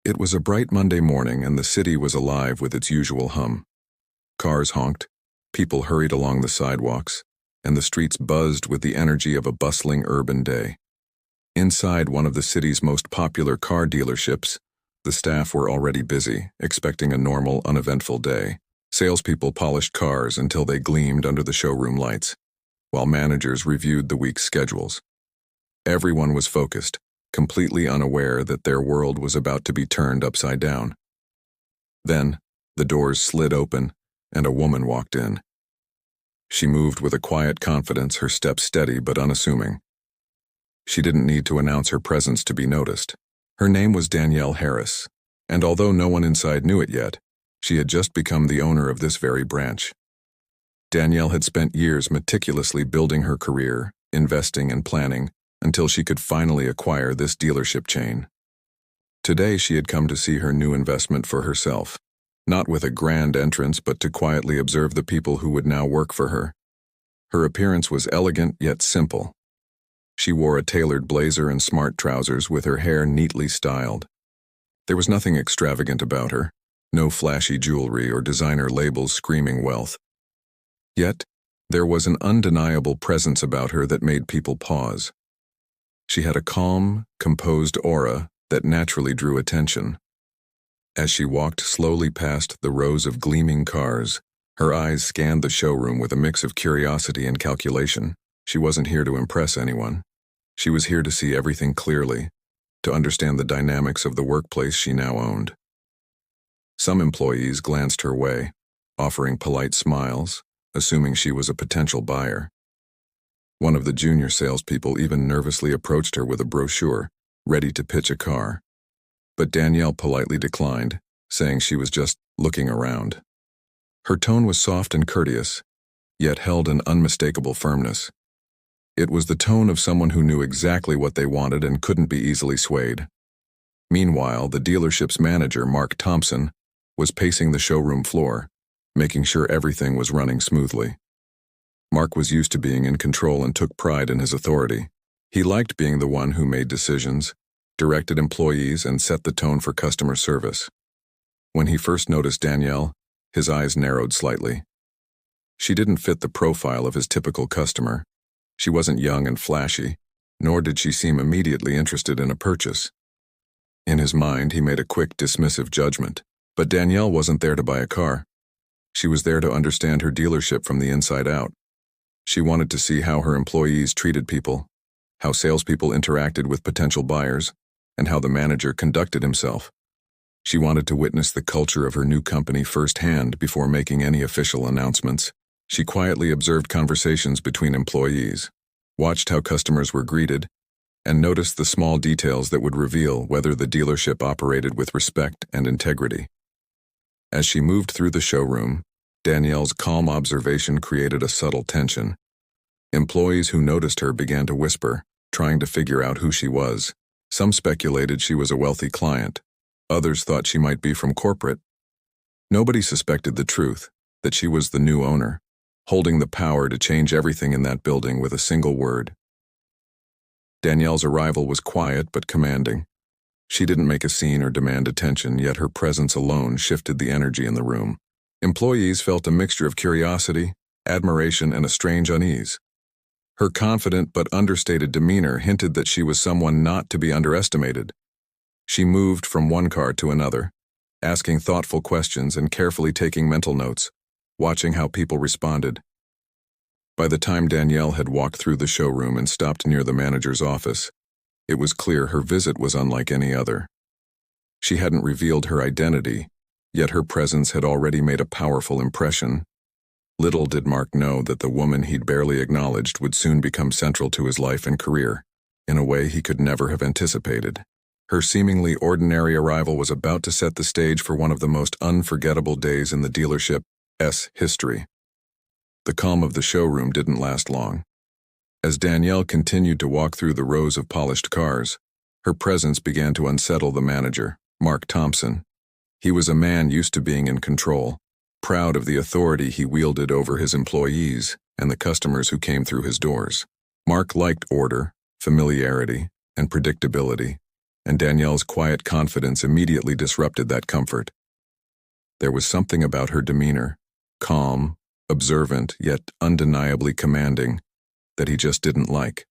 It was a bright Monday morning and the city was alive with its usual hum. Cars honked, people hurried along the sidewalks, and the streets buzzed with the energy of a bustling urban day. Inside one of the city's most popular car dealerships, the staff were already busy, expecting a normal, uneventful day. Salespeople polished cars until they gleamed under the showroom lights, while managers reviewed the week's schedules. Everyone was focused, completely unaware that their world was about to be turned upside down. Then, the doors slid open, and a woman walked in. She moved with a quiet confidence, her steps steady but unassuming. She didn't need to announce her presence to be noticed. Her name was Danielle Harris, and although no one inside knew it yet, she had just become the owner of this very branch. Danielle had spent years meticulously building her career, investing and planning, until she could finally acquire this dealership chain. Today she had come to see her new investment for herself, not with a grand entrance but to quietly observe the people who would now work for her. Her appearance was elegant yet simple. She wore a tailored blazer and smart trousers with her hair neatly styled. There was nothing extravagant about her, no flashy jewelry or designer labels screaming wealth. Yet, there was an undeniable presence about her that made people pause. She had a calm, composed aura that naturally drew attention. As she walked slowly past the rows of gleaming cars, her eyes scanned the showroom with a mix of curiosity and calculation. She wasn't here to impress anyone. She was here to see everything clearly, to understand the dynamics of the workplace she now owned. Some employees glanced her way, offering polite smiles, assuming she was a potential buyer. One of the junior salespeople even nervously approached her with a brochure, ready to pitch a car. But Danielle politely declined, saying she was just looking around. Her tone was soft and courteous, yet held an unmistakable firmness. It was the tone of someone who knew exactly what they wanted and couldn't be easily swayed. Meanwhile, the dealership's manager, Mark Thompson, was pacing the showroom floor, making sure everything was running smoothly. Mark was used to being in control and took pride in his authority. He liked being the one who made decisions, directed employees, and set the tone for customer service. When he first noticed Danielle, his eyes narrowed slightly. She didn't fit the profile of his typical customer. She wasn't young and flashy, nor did she seem immediately interested in a purchase. In his mind, he made a quick, dismissive judgment. But Danielle wasn't there to buy a car. She was there to understand her dealership from the inside out. She wanted to see how her employees treated people, how salespeople interacted with potential buyers, and how the manager conducted himself. She wanted to witness the culture of her new company firsthand before making any official announcements. She quietly observed conversations between employees, watched how customers were greeted, and noticed the small details that would reveal whether the dealership operated with respect and integrity. As she moved through the showroom, Danielle's calm observation created a subtle tension. Employees who noticed her began to whisper, trying to figure out who she was. Some speculated she was a wealthy client. Others thought she might be from corporate. Nobody suspected the truth, that she was the new owner, holding the power to change everything in that building with a single word. Danielle's arrival was quiet but commanding. She didn't make a scene or demand attention, yet her presence alone shifted the energy in the room. Employees felt a mixture of curiosity, admiration, and a strange unease. Her confident but understated demeanor hinted that she was someone not to be underestimated. She moved from one car to another, asking thoughtful questions and carefully taking mental notes, watching how people responded. By the time Danielle had walked through the showroom and stopped near the manager's office, it was clear her visit was unlike any other. She hadn't revealed her identity, yet her presence had already made a powerful impression. Little did Mark know that the woman he'd barely acknowledged would soon become central to his life and career, in a way he could never have anticipated. Her seemingly ordinary arrival was about to set the stage for one of the most unforgettable days in the dealership's history. The calm of the showroom didn't last long. As Danielle continued to walk through the rows of polished cars, her presence began to unsettle the manager, Mark Thompson. He was a man used to being in control, proud of the authority he wielded over his employees and the customers who came through his doors. Mark liked order, familiarity, and predictability. and Danielle's quiet confidence immediately disrupted that comfort. There was something about her demeanor, calm, observant, yet undeniably commanding, that he just didn't like.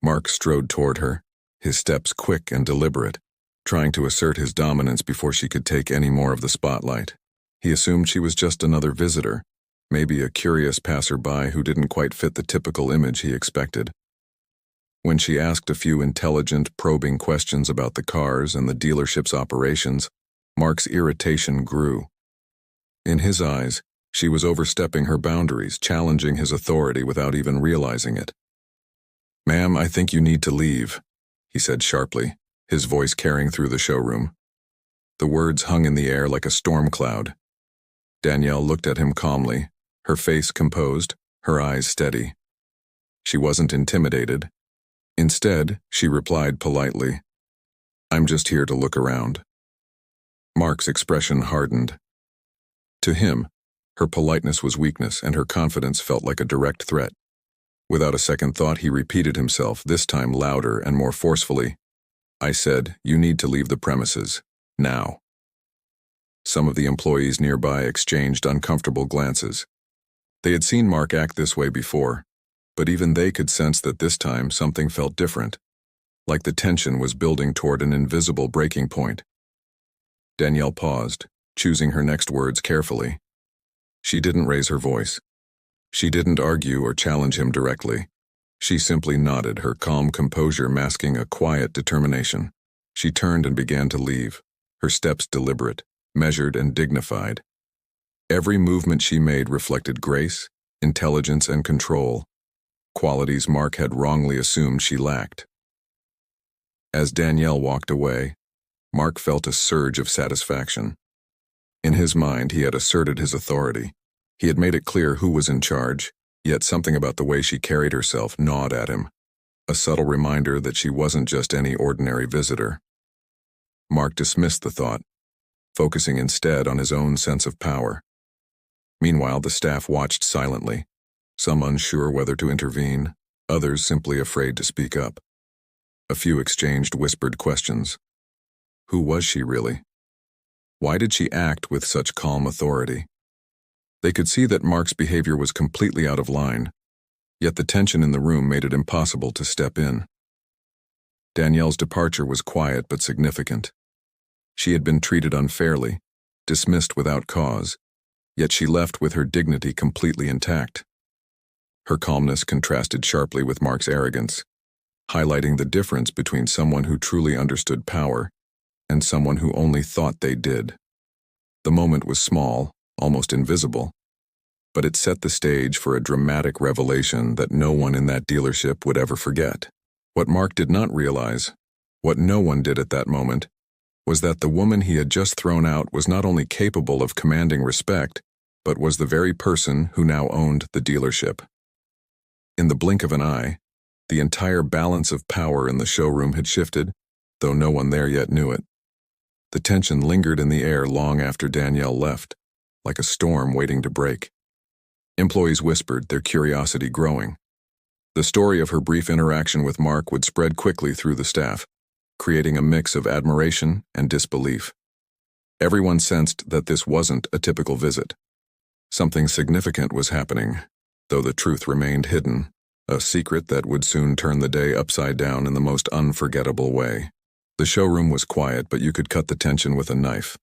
Mark strode toward her, his steps quick and deliberate, trying to assert his dominance before she could take any more of the spotlight. He assumed she was just another visitor, maybe a curious passerby who didn't quite fit the typical image he expected. When she asked a few intelligent, probing questions about the cars and the dealership's operations, Mark's irritation grew. In his eyes, she was overstepping her boundaries, challenging his authority without even realizing it. "Ma'am, I think you need to leave," he said sharply, his voice carrying through the showroom. The words hung in the air like a storm cloud. Danielle looked at him calmly, her face composed, her eyes steady. She wasn't intimidated. Instead, she replied politely, "I'm just here to look around." Mark's expression hardened. To him, her politeness was weakness and her confidence felt like a direct threat. Without a second thought, he repeated himself, this time louder and more forcefully. "I said, you need to leave the premises. Now." Some of the employees nearby exchanged uncomfortable glances. They had seen Mark act this way before, but even they could sense that this time something felt different, like the tension was building toward an invisible breaking point. Danielle paused, choosing her next words carefully. She didn't raise her voice. She didn't argue or challenge him directly. She simply nodded, her calm composure masking a quiet determination. She turned and began to leave, her steps deliberate, measured and dignified. Every movement she made reflected grace, intelligence, and control, qualities Mark had wrongly assumed she lacked. As Danielle walked away, Mark felt a surge of satisfaction. In his mind, he had asserted his authority. He had made it clear who was in charge, yet something about the way she carried herself gnawed at him, a subtle reminder that she wasn't just any ordinary visitor. Mark dismissed the thought, focusing instead on his own sense of power. Meanwhile, the staff watched silently, some unsure whether to intervene, others simply afraid to speak up. A few exchanged whispered questions. Who was she really? Why did she act with such calm authority? They could see that Mark's behavior was completely out of line, yet the tension in the room made it impossible to step in. Danielle's departure was quiet but significant. She had been treated unfairly, dismissed without cause, yet she left with her dignity completely intact. Her calmness contrasted sharply with Mark's arrogance, highlighting the difference between someone who truly understood power and someone who only thought they did. The moment was small, almost invisible, but it set the stage for a dramatic revelation that no one in that dealership would ever forget. What Mark did not realize, what no one did at that moment, was that the woman he had just thrown out was not only capable of commanding respect, but was the very person who now owned the dealership. In the blink of an eye, the entire balance of power in the showroom had shifted, though no one there yet knew it. The tension lingered in the air long after Danielle left, like a storm waiting to break. Employees whispered, their curiosity growing. The story of her brief interaction with Mark would spread quickly through the staff, creating a mix of admiration and disbelief. Everyone sensed that this wasn't a typical visit. Something significant was happening, though the truth remained hidden, a secret that would soon turn the day upside down in the most unforgettable way. The showroom was quiet, but you could cut the tension with a knife.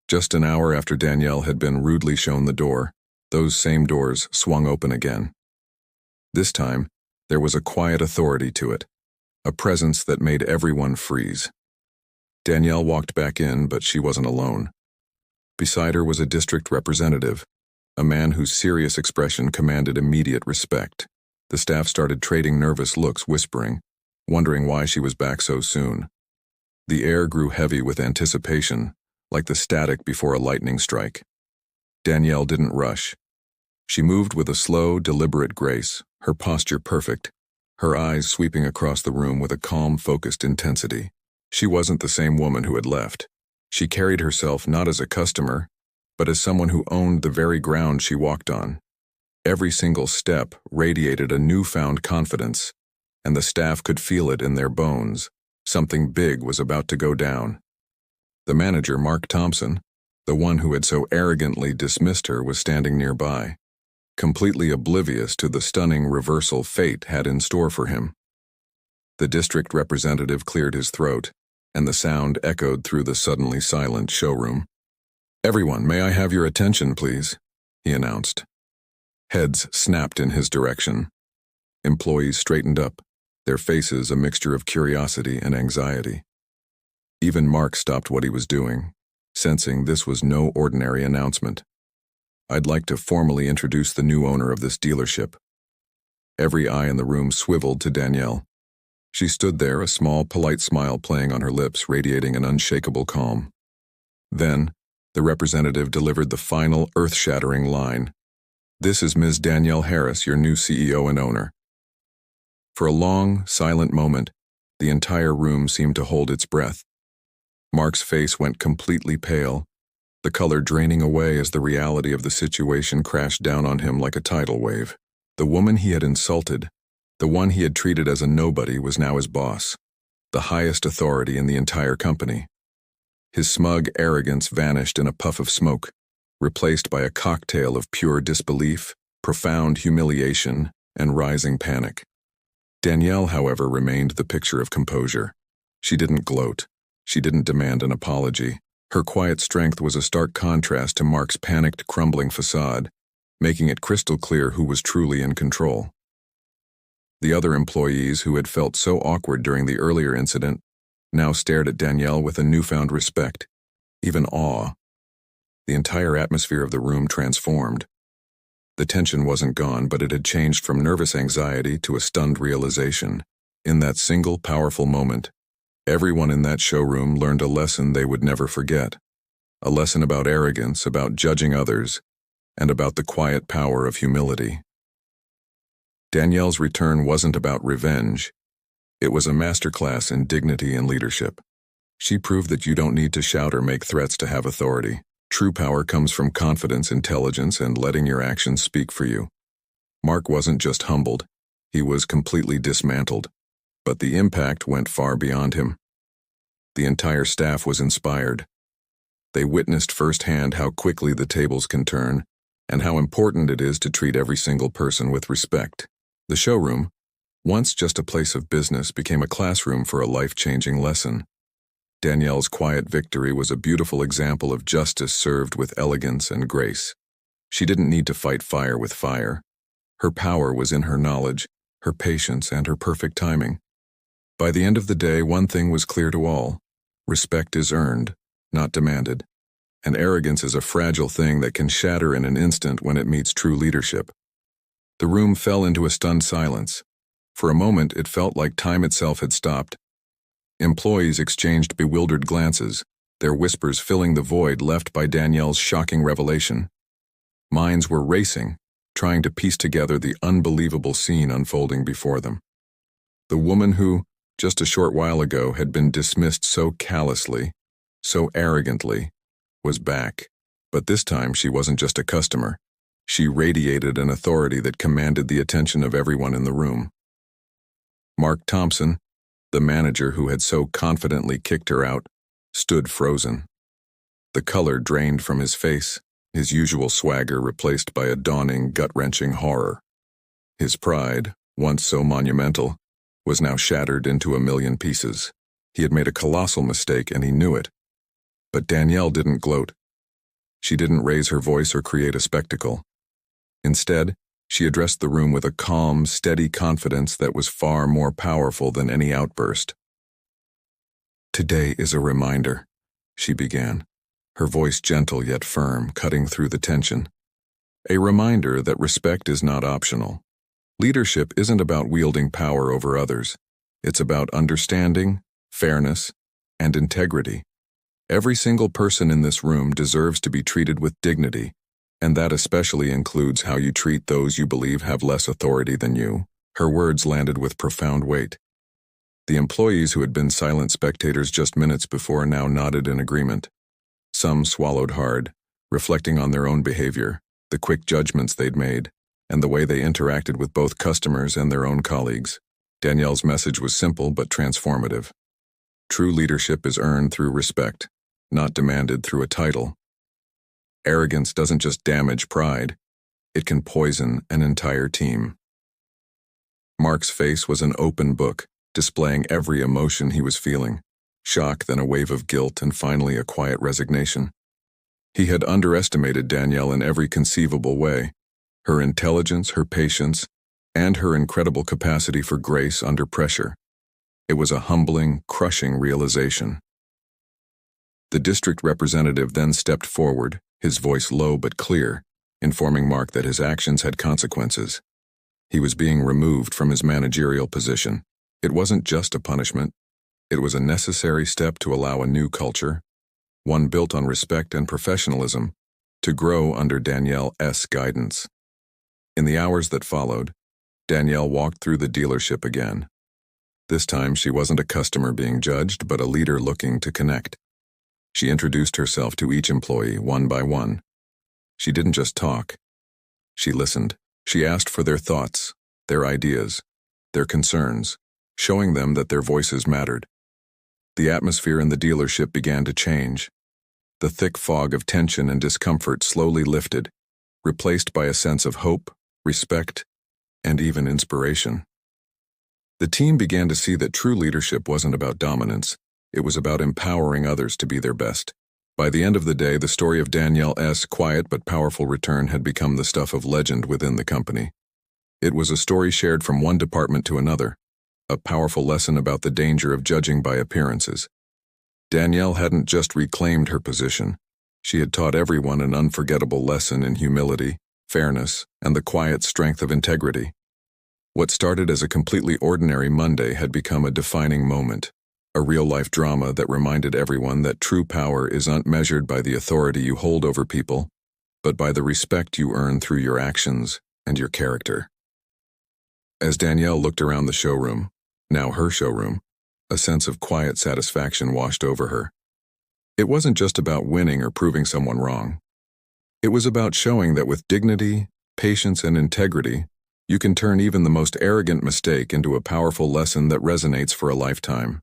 Just an hour after Danielle had been rudely shown the door, those same doors swung open again. This time, there was a quiet authority to it, a presence that made everyone freeze. Danielle walked back in, but she wasn't alone. Beside her was a district representative, a man whose serious expression commanded immediate respect. The staff started trading nervous looks, whispering, wondering why she was back so soon. The air grew heavy with anticipation, like the static before a lightning strike. Danielle didn't rush. She moved with a slow, deliberate grace, her posture perfect, her eyes sweeping across the room with a calm, focused intensity. She wasn't the same woman who had left. She carried herself not as a customer, but as someone who owned the very ground she walked on. Every single step radiated a newfound confidence, and the staff could feel it in their bones. Something big was about to go down. The manager, Mark Thompson, the one who had so arrogantly dismissed her, was standing nearby, completely oblivious to the stunning reversal fate had in store for him. The district representative cleared his throat, and the sound echoed through the suddenly silent showroom. "Everyone, may I have your attention, please?" he announced. Heads snapped in his direction. Employees straightened up, their faces a mixture of curiosity and anxiety. Even Mark stopped what he was doing, sensing this was no ordinary announcement. "I'd like to formally introduce the new owner of this dealership." Every eye in the room swiveled to Danielle. She stood there, a small, polite smile playing on her lips, radiating an unshakable calm. Then, the representative delivered the final, earth-shattering line. "This is Ms. Danielle Harris, your new CEO and owner." For a long, silent moment, the entire room seemed to hold its breath. Mark's face went completely pale, the color draining away as the reality of the situation crashed down on him like a tidal wave. The woman he had insulted, the one he had treated as a nobody, was now his boss, the highest authority in the entire company. His smug arrogance vanished in a puff of smoke, replaced by a cocktail of pure disbelief, profound humiliation, and rising panic. Danielle, however, remained the picture of composure. She didn't gloat. She didn't demand an apology. Her quiet strength was a stark contrast to Mark's panicked, crumbling facade, making it crystal clear who was truly in control. The other employees, who had felt so awkward during the earlier incident, now stared at Danielle with a newfound respect, even awe. The entire atmosphere of the room transformed. The tension wasn't gone, but it had changed from nervous anxiety to a stunned realization. In that single, powerful moment, everyone in that showroom learned a lesson they would never forget. A lesson about arrogance, about judging others, and about the quiet power of humility. Danielle's return wasn't about revenge. It was a masterclass in dignity and leadership. She proved that you don't need to shout or make threats to have authority. True power comes from confidence, intelligence, and letting your actions speak for you. Mark wasn't just humbled, he was completely dismantled. But the impact went far beyond him. The entire staff was inspired. They witnessed firsthand how quickly the tables can turn, and how important it is to treat every single person with respect. The showroom, once just a place of business, became a classroom for a life-changing lesson. Danielle's quiet victory was a beautiful example of justice served with elegance and grace. She didn't need to fight fire with fire. Her power was in her knowledge, her patience, and her perfect timing. By the end of the day, one thing was clear to all: respect is earned, not demanded. And arrogance is a fragile thing that can shatter in an instant when it meets true leadership. The room fell into a stunned silence. For a moment, it felt like time itself had stopped. Employees exchanged bewildered glances, their whispers filling the void left by Danielle's shocking revelation. Minds were racing, trying to piece together the unbelievable scene unfolding before them. The woman who, just a short while ago, had been dismissed so callously, so arrogantly, was back. But this time she wasn't just a customer. She radiated an authority that commanded the attention of everyone in the room. Mark Thompson, the manager who had so confidently kicked her out, stood frozen. The color drained from his face, his usual swagger replaced by a dawning, gut-wrenching horror. His pride, once so monumental, was now shattered into a million pieces. He had made a colossal mistake, and he knew it. But Danielle didn't gloat. She didn't raise her voice or create a spectacle. Instead, she addressed the room with a calm, steady confidence that was far more powerful than any outburst. "Today is a reminder," she began, her voice gentle yet firm, cutting through the tension. "A reminder that respect is not optional. Leadership isn't about wielding power over others. It's about understanding, fairness, and integrity. Every single person in this room deserves to be treated with dignity, and that especially includes how you treat those you believe have less authority than you." Her words landed with profound weight. The employees who had been silent spectators just minutes before now nodded in agreement. Some swallowed hard, reflecting on their own behavior, the quick judgments they'd made, and the way they interacted with both customers and their own colleagues. Danielle's message was simple but transformative. True leadership is earned through respect, not demanded through a title. Arrogance doesn't just damage pride, it can poison an entire team. Mark's face was an open book, displaying every emotion he was feeling: shock, then a wave of guilt, and finally a quiet resignation. He had underestimated Danielle in every conceivable way: her intelligence, her patience, and her incredible capacity for grace under pressure. It was a humbling, crushing realization. The district representative then stepped forward, his voice low but clear, informing Mark that his actions had consequences. He was being removed from his managerial position. It wasn't just a punishment. It was a necessary step to allow a new culture, one built on respect and professionalism, to grow under Danielle's guidance. In the hours that followed, Danielle walked through the dealership again. This time she wasn't a customer being judged, but a leader looking to connect. She introduced herself to each employee one by one. She didn't just talk. She listened. She asked for their thoughts, their ideas, their concerns, showing them that their voices mattered. The atmosphere in the dealership began to change. The thick fog of tension and discomfort slowly lifted, replaced by a sense of hope, respect, and even inspiration. The team began to see that true leadership wasn't about dominance, it was about empowering others to be their best. By the end of the day, the story of Danielle's quiet but powerful return had become the stuff of legend within the company. It was a story shared from one department to another, a powerful lesson about the danger of judging by appearances. Danielle hadn't just reclaimed her position, she had taught everyone an unforgettable lesson in humility, fairness, and the quiet strength of integrity. What started as a completely ordinary Monday had become a defining moment, a real-life drama that reminded everyone that true power isn't measured by the authority you hold over people, but by the respect you earn through your actions and your character. As Danielle looked around the showroom, now her showroom, a sense of quiet satisfaction washed over her. It wasn't just about winning or proving someone wrong. It was about showing that with dignity, patience, and integrity, you can turn even the most arrogant mistake into a powerful lesson that resonates for a lifetime.